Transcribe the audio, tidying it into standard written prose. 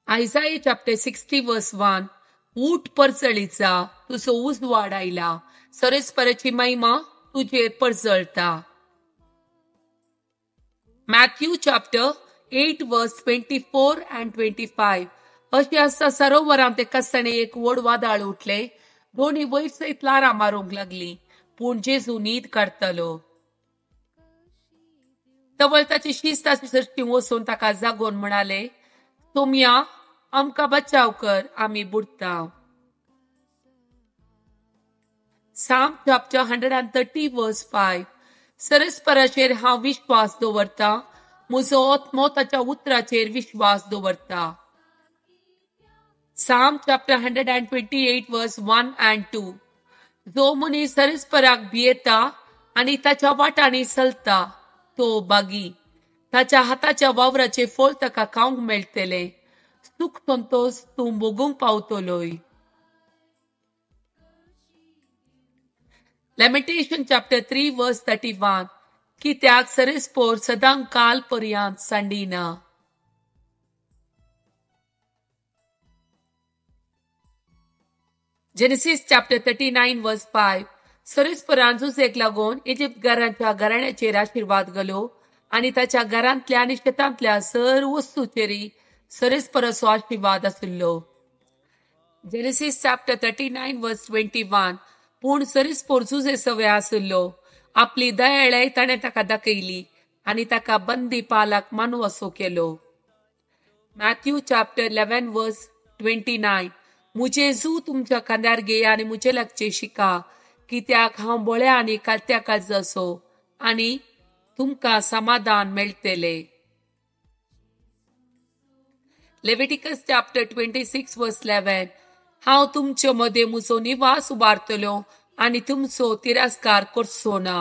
Isaiah chapter 60 verse 1. ऊट परचळीचा तुझो ऊस वाढायला, सरस्पराची महिमा तुझेर परचळता. Matthew chapter 8 verse 24 and 25. अशी असता सरोवरांत एका सणे एक व्हड वादळ उठले. दोन्ही वयर सयत लारां मारूंक लागली, पूण जेजू न्हीद काडटलो. तवळ ताची शिस्ताची सृश्टी वचून ताका जागोवन म्हणाले, तोमया आमकां बचाव कर, आमी बुडता. Psalm chapter 130 verse 5. सरस्पराचेर हांव विश्वास दवरता, म्हजो आत्मो ताच्या उतराचेर विश्वास दवरता. Psalm chapter 128 verse 1 and 2. जो मनीस सरस्पराक भियेता आनी ताच्या वाटांनी चलता तो बागी. ताच्या हाताच्या वावराचे फळ ताका खावंक मेळटले. सुख संतोष तूं भोगूंक पावतलोय. Lamentation chapter 3 verse 31. कित्याक सरस्पोर सदां काल पर्यंत सांडिना. Genesis chapter 39 verse 5. सरस्परान झुजेक लागून इजिप्तकारांच्या घराण्याचेर आशीर्वाद घालो आनी ताच्या घरांतल्या आनी शेतांतल्या सर्व वस्तूचेरी सरस्पराचो आशीर्वाद आशिल्लो. Genesis chapter 39 verse 21. पूण सरस्पोर झुजे सवय आशिल्लो. आपली दयाळाय ताणें ताका दाखयली आनी ताका बंदी पालाक मानवसो केलो. Matthew chapter 11 verse 29. मुझे जू तुमच्या खांद्यार घेया आनी मुझे लागचे शिका, कित्याक हांव बोळ्या आनी कालत्या काळजाचो आनी तुमकां समाधान मेळटले. Leviticus chapter 26 verse 11. हांव तुमचे मदें म्हजो निवास उबारतलो आनी तुमचो तिरस्कार करचो ना.